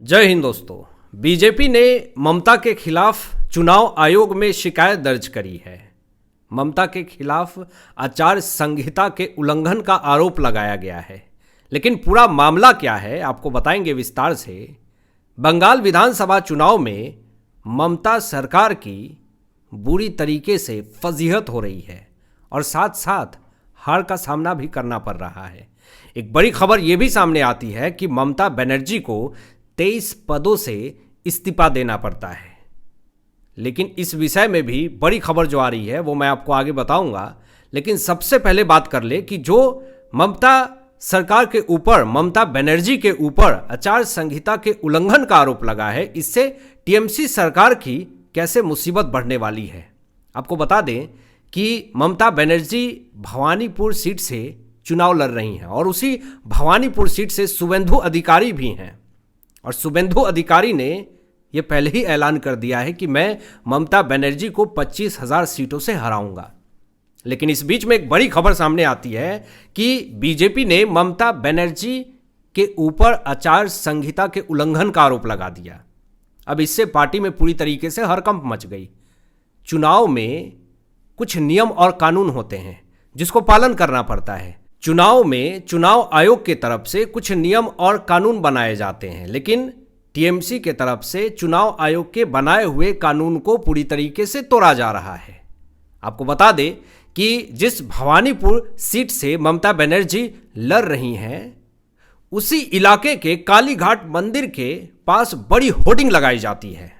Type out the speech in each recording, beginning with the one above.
जय हिंद दोस्तों। बीजेपी ने ममता के खिलाफ चुनाव आयोग में शिकायत दर्ज करी है। ममता के खिलाफ आचार संहिता के उल्लंघन का आरोप लगाया गया है, लेकिन पूरा मामला क्या है आपको बताएंगे विस्तार से। बंगाल विधानसभा चुनाव में ममता सरकार की बुरी तरीके से फजीहत हो रही है और साथ साथ हार का सामना भी करना पड़ रहा है। एक बड़ी खबर यह भी सामने आती है कि ममता बनर्जी को 23 पदों से इस्तीफा देना पड़ता है। लेकिन इस विषय में भी बड़ी खबर जो आ रही है वो मैं आपको आगे बताऊंगा। लेकिन सबसे पहले बात कर ले कि जो ममता सरकार के ऊपर, ममता बनर्जी के ऊपर आचार संहिता के उल्लंघन का आरोप लगा है, इससे टीएमसी सरकार की कैसे मुसीबत बढ़ने वाली है। आपको बता दें कि ममता बनर्जी भवानीपुर सीट से चुनाव लड़ रही हैं और उसी भवानीपुर सीट से शुभेंदु अधिकारी भी हैं। और शुभेंदु अधिकारी ने यह पहले ही ऐलान कर दिया है कि मैं ममता बनर्जी को 25,000 सीटों से हराऊंगा। लेकिन इस बीच में एक बड़ी खबर सामने आती है कि बीजेपी ने ममता बनर्जी के ऊपर आचार संहिता के उल्लंघन का आरोप लगा दिया। अब इससे पार्टी में पूरी तरीके से हड़कंप मच गई। चुनाव में कुछ नियम और कानून होते हैं जिसको पालन करना पड़ता है। चुनाव में चुनाव आयोग के तरफ से कुछ नियम और कानून बनाए जाते हैं, लेकिन टीएमसी के तरफ से चुनाव आयोग के बनाए हुए कानून को पूरी तरीके से तोड़ा जा रहा है। आपको बता दें कि जिस भवानीपुर सीट से ममता बनर्जी लड़ रही हैं, उसी इलाके के कालीघाट मंदिर के पास बड़ी होर्डिंग लगाई जाती है।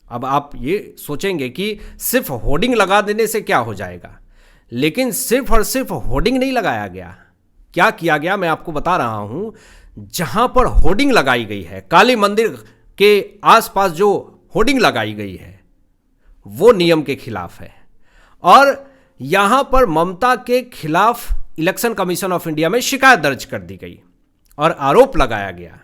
अब आप ये सोचेंगे कि सिर्फ होर्डिंग लगा देने से क्या हो जाएगा, लेकिन सिर्फ और सिर्फ होर्डिंग नहीं लगाया गया। क्या किया गया मैं आपको बता रहा हूं। जहां पर होर्डिंग लगाई गई है, काली मंदिर के आसपास जो होर्डिंग लगाई गई है वो नियम के खिलाफ है और यहां पर ममता के खिलाफ इलेक्शन कमीशन ऑफ इंडिया में शिकायत दर्ज कर दी गई और आरोप लगाया गया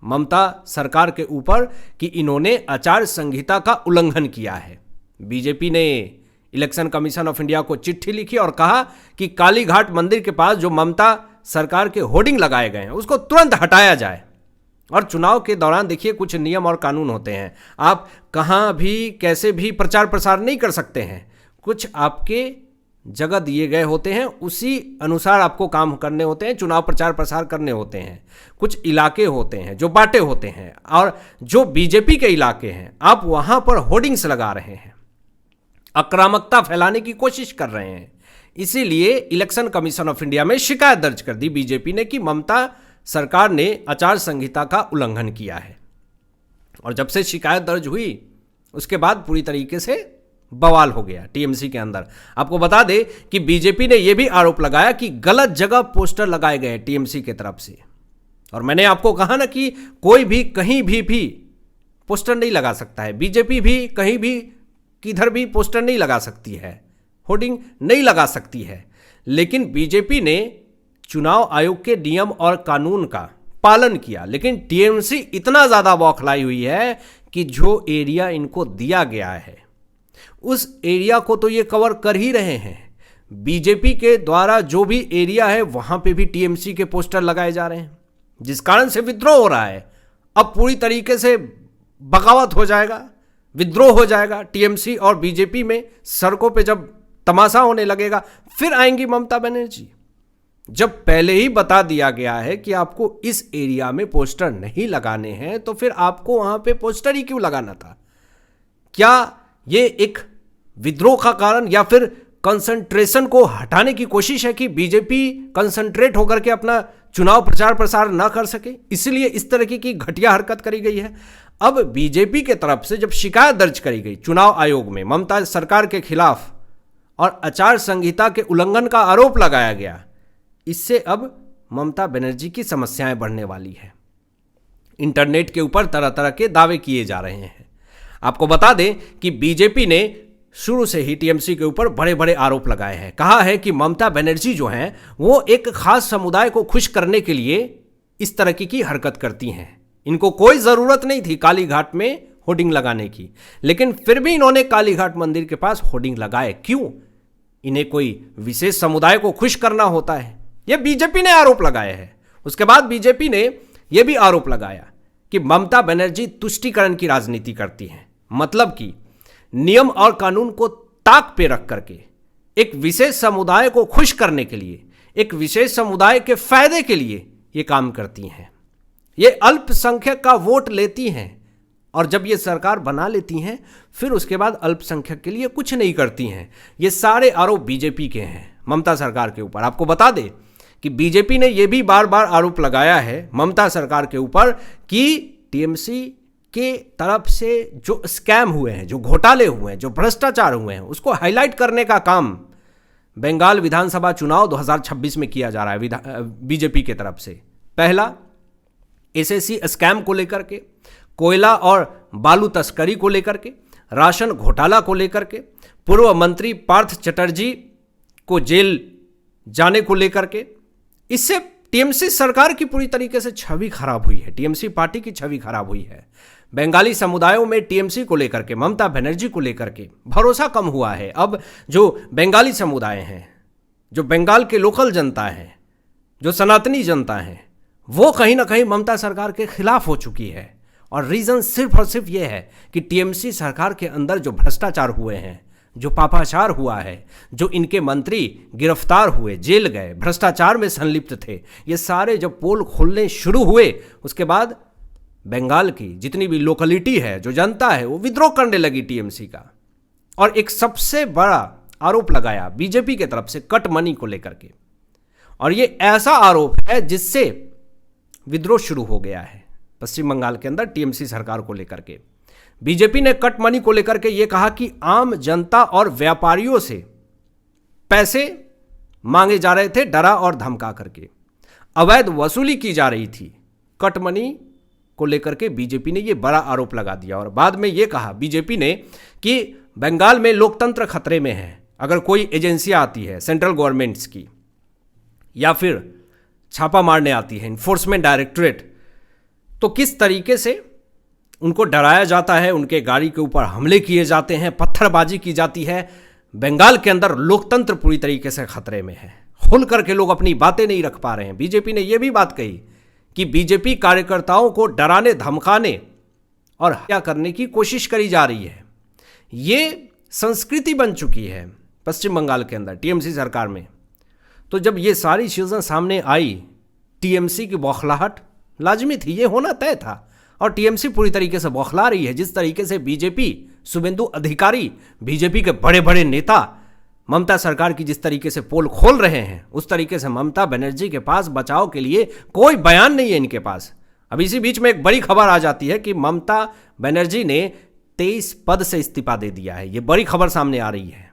ममता सरकार के ऊपर कि इन्होंने आचार संहिता का उल्लंघन किया है। बीजेपी ने इलेक्शन कमीशन ऑफ इंडिया को चिट्ठी लिखी और कहा कि कालीघाट मंदिर के पास जो ममता सरकार के होर्डिंग लगाए गए हैं उसको तुरंत हटाया जाए। और चुनाव के दौरान देखिए कुछ नियम और कानून होते हैं, आप कहाँ भी कैसे भी प्रचार प्रसार नहीं कर सकते हैं। कुछ आपके जगह दिए गए होते हैं, उसी अनुसार आपको काम करने होते हैं, चुनाव प्रचार प्रसार करने होते हैं। कुछ इलाके होते हैं जो बांटे होते हैं और जो बीजेपी के इलाके हैं आप वहाँ पर होर्डिंग्स लगा रहे हैं, आक्रामकता फैलाने की कोशिश कर रहे हैं। इसीलिए इलेक्शन कमीशन ऑफ इंडिया में शिकायत दर्ज कर दी बीजेपी ने कि ममता सरकार ने आचार संहिता का उल्लंघन किया है। और जब से शिकायत दर्ज हुई उसके बाद पूरी तरीके से बवाल हो गया टीएमसी के अंदर। आपको बता दें कि बीजेपी ने यह भी आरोप लगाया कि गलत जगह पोस्टर लगाए गए टीएमसी की तरफ से। और मैंने आपको कहा ना कि कोई भी कहीं भी पोस्टर नहीं लगा सकता है। बीजेपी भी कहीं भी किधर भी पोस्टर नहीं लगा सकती है, होर्डिंग नहीं लगा सकती है। लेकिन बीजेपी ने चुनाव आयोग के नियम और कानून का पालन किया। लेकिन टीएमसी इतना ज्यादा बौखलाई हुई है कि जो एरिया इनको दिया गया है उस एरिया को तो ये कवर कर ही रहे हैं। बीजेपी के द्वारा जो भी एरिया है वहां पे भी टीएमसी के पोस्टर लगाए जा रहे हैं, जिस कारण से विद्रोह हो रहा है। अब पूरी तरीके से बगावत हो जाएगा, विद्रोह हो जाएगा टीएमसी और बीजेपी में। सड़कों पे जब तमाशा होने लगेगा फिर आएंगी ममता बनर्जी। जब पहले ही बता दिया गया है कि आपको इस एरिया में पोस्टर नहीं लगाने हैं तो फिर आपको वहां पे पोस्टर ही क्यों लगाना था? क्या ये एक विद्रोह का कारण या फिर कंसंट्रेशन को हटाने की कोशिश है कि बीजेपी कंसंट्रेट होकर के अपना चुनाव प्रचार प्रसार ना कर सके, इसलिए इस तरह की घटिया हरकत करी गई है? अब बीजेपी के तरफ से जब शिकायत दर्ज करी गई चुनाव आयोग में ममता सरकार के खिलाफ और आचार संहिता के उल्लंघन का आरोप लगाया गया, इससे अब ममता बनर्जी की समस्याएं बढ़ने वाली है। इंटरनेट के ऊपर तरह तरह के दावे किए जा रहे हैं। आपको बता दें कि बीजेपी ने शुरू से ही टीएमसी के ऊपर बड़े बड़े आरोप लगाए हैं। कहा है कि ममता बनर्जी जो हैं वो एक खास समुदाय को खुश करने के लिए इस तरह की हरकत करती हैं। इनको कोई जरूरत नहीं थी कालीघाट में होर्डिंग लगाने की, लेकिन फिर भी इन्होंने कालीघाट मंदिर के पास होर्डिंग लगाए। क्यों? इन्हें कोई विशेष समुदाय को खुश करना होता है, यह बीजेपी ने आरोप लगाया है। उसके बाद बीजेपी ने यह भी आरोप लगाया कि ममता बनर्जी तुष्टीकरण की राजनीति करती हैं, मतलब कि नियम और कानून को ताक पे रख करके एक विशेष समुदाय को खुश करने के लिए, एक विशेष समुदाय के फायदे के लिए ये काम करती हैं। ये अल्पसंख्यक का वोट लेती हैं और जब ये सरकार बना लेती हैं फिर उसके बाद अल्पसंख्यक के लिए कुछ नहीं करती हैं। ये सारे आरोप बीजेपी के हैं ममता सरकार के ऊपर। आपको बता दें कि बीजेपी ने यह भी बार बार आरोप लगाया है ममता सरकार के ऊपर कि टीएमसी के तरफ से जो स्कैम हुए हैं, जो घोटाले हुए हैं, जो भ्रष्टाचार हुए हैं, उसको हाईलाइट करने का काम बंगाल विधानसभा चुनाव 2026 में किया जा रहा है बीजेपी के तरफ से। पहला, एसएससी स्कैम को लेकर के, कोयला और बालू तस्करी को लेकर के, राशन घोटाला को लेकर के, पूर्व मंत्री पार्थ चटर्जी को जेल जाने को लेकर के। इससे टीएमसी सरकार की पूरी तरीके से छवि खराब हुई है, टीएमसी पार्टी की छवि खराब हुई है। बंगाली समुदायों में टीएमसी को लेकर के, ममता बनर्जी को लेकर के भरोसा कम हुआ है। अब जो बंगाली समुदाय हैं, जो बंगाल के लोकल जनता है, जो सनातनी जनता है, वो कहीं ना कहीं ममता सरकार के खिलाफ हो चुकी है। और रीज़न सिर्फ और सिर्फ ये है कि टीएमसी सरकार के अंदर जो भ्रष्टाचार हुए हैं, जो पापाचार हुआ है, जो इनके मंत्री गिरफ्तार हुए, जेल गए, भ्रष्टाचार में संलिप्त थे, ये सारे जब पोल खोलने शुरू हुए उसके बाद बंगाल की जितनी भी लोकलिटी है, जो जनता है, वो विद्रोह करने लगी टीएमसी का। और एक सबसे बड़ा आरोप लगाया बीजेपी के तरफ से कट मनी को लेकर के, और ये ऐसा आरोप है जिससे विद्रोह शुरू हो गया है पश्चिम बंगाल के अंदर टीएमसी सरकार को लेकर के। बीजेपी ने कट मनी को लेकर के ये कहा कि आम जनता और व्यापारियों से पैसे मांगे जा रहे थे डरा और धमका करके, अवैध वसूली की जा रही थी। कट मनी को लेकर के बीजेपी ने ये बड़ा आरोप लगा दिया और बाद में ये कहा बीजेपी ने कि बंगाल में लोकतंत्र खतरे में है। अगर कोई एजेंसियां आती है सेंट्रल गवर्नमेंट्स की या फिर छापा मारने आती है इन्फोर्समेंट डायरेक्टरेट, तो किस तरीके से उनको डराया जाता है, उनके गाड़ी के ऊपर हमले किए जाते हैं, पत्थरबाजी की जाती है। बंगाल के अंदर लोकतंत्र पूरी तरीके से खतरे में है। खुल करके लोग अपनी बातें नहीं रख पा रहे हैं। बीजेपी ने यह भी बात कही कि बीजेपी कार्यकर्ताओं को डराने, धमकाने और हत्या करने की कोशिश करी जा रही है। ये संस्कृति बन चुकी है पश्चिम बंगाल के अंदर टीएमसी सरकार में। तो जब ये सारी चीज़ें सामने आई, टीएमसी की बौखलाहट लाजमी थी, ये होना तय था। और टीएमसी पूरी तरीके से बौखला रही है। जिस तरीके से बीजेपी, शुभेंदु अधिकारी, बीजेपी के बड़े बड़े नेता ममता सरकार की जिस तरीके से पोल खोल रहे हैं, उस तरीके से ममता बनर्जी के पास बचाव के लिए कोई बयान नहीं है इनके पास। अब इसी बीच में एक बड़ी खबर आ जाती है कि ममता बनर्जी ने 23 पद से इस्तीफा दे दिया है। ये बड़ी खबर सामने आ रही है,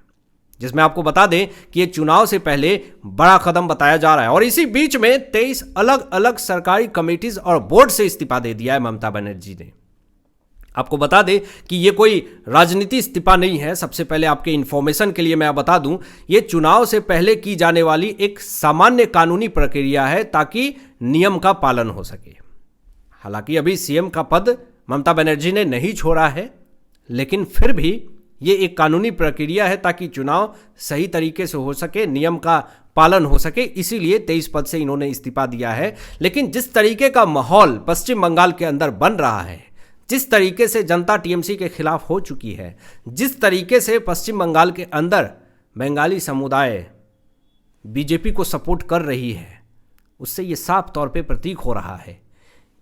जिसमें आपको बता दें कि ये चुनाव से पहले बड़ा कदम बताया जा रहा है। और इसी बीच में 23 अलग अलग सरकारी कमेटीज और बोर्ड से इस्तीफा दे दिया है ममता बनर्जी ने। आपको बता दें कि ये कोई राजनीति इस्तीफा नहीं है। सबसे पहले आपके इन्फॉर्मेशन के लिए मैं बता दूं, ये चुनाव से पहले की जाने वाली एक सामान्य कानूनी प्रक्रिया है ताकि नियम का पालन हो सके। हालांकि अभी सीएम का पद ममता बनर्जी ने नहीं छोड़ा है, लेकिन फिर भी ये एक कानूनी प्रक्रिया है ताकि चुनाव सही तरीके से हो सके, नियम का पालन हो सके। इसीलिए 23 पद से इन्होंने इस्तीफा दिया है। लेकिन जिस तरीके का माहौल पश्चिम बंगाल के अंदर बन रहा है, जिस तरीके से जनता टीएमसी के खिलाफ हो चुकी है, जिस तरीके से पश्चिम बंगाल के अंदर बंगाली समुदाय बीजेपी को सपोर्ट कर रही है, उससे ये साफ तौर पे प्रतीक हो रहा है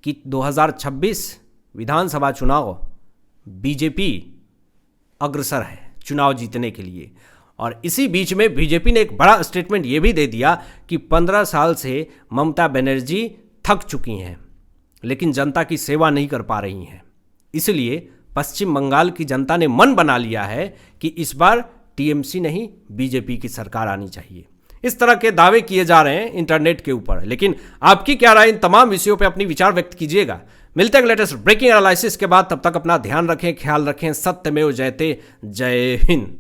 कि 2026 विधानसभा चुनाव बीजेपी अग्रसर है चुनाव जीतने के लिए। और इसी बीच में बीजेपी ने एक बड़ा स्टेटमेंट ये भी दे दिया कि 15 साल से ममता बनर्जी थक चुकी हैं, लेकिन जनता की सेवा नहीं कर पा रही हैं। इसलिए पश्चिम बंगाल की जनता ने मन बना लिया है कि इस बार टीएमसी नहीं, बीजेपी की सरकार आनी चाहिए। इस तरह के दावे किए जा रहे हैं इंटरनेट के ऊपर। लेकिन आपकी क्या राय इन तमाम विषयों पे अपनी विचार व्यक्त कीजिएगा। मिलते हैं लेटेस्ट ब्रेकिंग एनालिसिस के बाद। तब तक अपना ध्यान रखें, ख्याल रखें। सत्यमेव जयते। जय हिंद।